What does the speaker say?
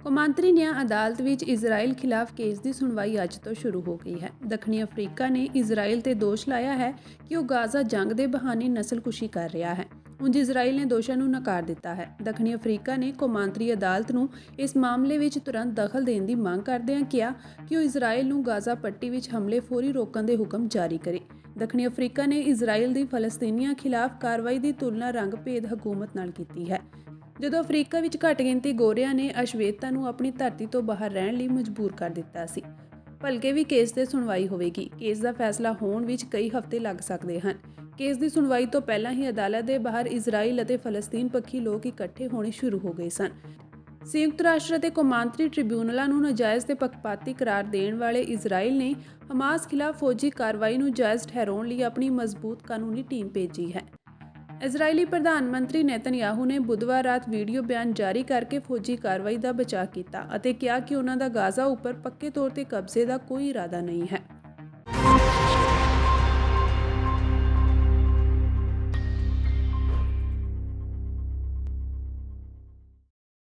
ਕੌਮਾਂਤਰੀ ਨਿਆਂ ਅਦਾਲਤ ਵਿੱਚ ਇਜ਼ਰਾਈਲ ਖਿਲਾਫ ਕੇਸ ਦੀ ਸੁਣਵਾਈ ਅੱਜ ਤੋਂ ਸ਼ੁਰੂ ਹੋ ਗਈ ਹੈ। ਦੱਖਣੀ ਅਫਰੀਕਾ ਨੇ ਇਜ਼ਰਾਈਲ ਤੇ ਦੋਸ਼ ਲਾਇਆ ਹੈ ਕਿ ਉਹ ਗਾਜ਼ਾ ਜੰਗ ਦੇ ਬਹਾਨੇ ਨਸਲਕੁਸ਼ੀ ਕਰ ਰਿਹਾ ਹੈ। ਉਂਝ ਇਜ਼ਰਾਈਲ ਨੇ ਦੋਸ਼ਾਂ ਨੂੰ ਨਕਾਰ ਦਿੱਤਾ ਹੈ। ਦੱਖਣੀ ਅਫਰੀਕਾ ਨੇ ਕੌਮਾਂਤਰੀ ਅਦਾਲਤ ਨੂੰ ਇਸ ਮਾਮਲੇ ਵਿੱਚ ਤੁਰੰਤ ਦਖਲ ਦੇਣ ਦੀ ਮੰਗ ਕਰਦਿਆਂ ਕਿਹਾ ਕਿ ਉਹ ਇਜ਼ਰਾਈਲ ਨੂੰ ਗਾਜ਼ਾ ਪੱਟੀ ਵਿੱਚ ਹਮਲੇ ਫੌਰੀ ਰੋਕਣ ਦੇ ਹੁਕਮ ਜਾਰੀ ਕਰੇ। ਦੱਖਣੀ ਅਫਰੀਕਾ ਨੇ ਇਜ਼ਰਾਈਲ ਦੀ ਫਲਸਤੀਨੀਆਂ ਖਿਲਾਫ ਕਾਰਵਾਈ ਦੀ ਤੁਲਨਾ ਰੰਗ-ਭੇਦ ਹਕੂਮਤ ਨਾਲ ਕੀਤੀ ਹੈ। ਜਦੋਂ ਅਫਰੀਕਾ ਵਿੱਚ ਘੱਟ ਗਿਣਤੀ ਗੋਰਿਆਂ ਨੇ ਅਸ਼ਵੇਤਾ ਨੂੰ ਆਪਣੀ ਧਰਤੀ ਤੋਂ ਬਾਹਰ ਰਹਿਣ ਲਈ ਮਜਬੂਰ ਕਰ ਦਿੱਤਾ ਸੀ। ਭਲਕੇ ਵੀ ਕੇਸ 'ਤੇ ਸੁਣਵਾਈ ਹੋਵੇਗੀ। ਕੇਸ ਦਾ ਫੈਸਲਾ ਹੋਣ ਵਿੱਚ ਕਈ ਹਫ਼ਤੇ ਲੱਗ ਸਕਦੇ ਹਨ। ਕੇਸ ਦੀ ਸੁਣਵਾਈ ਤੋਂ ਪਹਿਲਾਂ ਹੀ ਅਦਾਲਤ ਦੇ ਬਾਹਰ ਇਜ਼ਰਾਈਲ ਅਤੇ ਫਲਸਤੀਨ ਪੱਖੀ ਲੋਕ ਇਕੱਠੇ ਹੋਣੇ ਸ਼ੁਰੂ ਹੋ ਗਏ ਸਨ। ਸੰਯੁਕਤ ਰਾਸ਼ਟਰ ਅਤੇ ਕੌਮਾਂਤਰੀ ਟ੍ਰਿਬਿਊਨਲਾਂ ਨੂੰ ਨਾਜਾਇਜ਼ ਤੇ ਪੱਖਪਾਤੀ ਕਰਾਰ ਦੇਣ ਵਾਲੇ ਇਜ਼ਰਾਈਲ ਨੇ ਹਮਾਸ ਖਿਲਾਫ ਫੌਜੀ ਕਾਰਵਾਈ ਨੂੰ ਜਾਇਜ਼ ਠਹਿਰਾਉਣ ਲਈ ਆਪਣੀ ਮਜ਼ਬੂਤ ਕਾਨੂੰਨੀ ਟੀਮ ਭੇਜੀ ਹੈ। ਇਜ਼ਰਾਈਲੀ ਪ੍ਰਧਾਨ ਮੰਤਰੀ ਨੇਤਨਯਾਹੂ ਨੇ ਬੁੱਧਵਾਰ ਰਾਤ ਵੀਡੀਓ ਬਿਆਨ ਜਾਰੀ ਕਰਕੇ ਫੌਜੀ ਕਾਰਵਾਈ ਦਾ ਬਚਾਅ ਕੀਤਾ ਅਤੇ ਕਿਹਾ ਕਿ ਉਨ੍ਹਾਂ ਦਾ ਗਾਜ਼ਾ ਉੱਪਰ ਪੱਕੇ ਤੌਰ 'ਤੇ ਕਬਜ਼ੇ ਦਾ ਕੋਈ ਇਰਾਦਾ ਨਹੀਂ ਹੈ।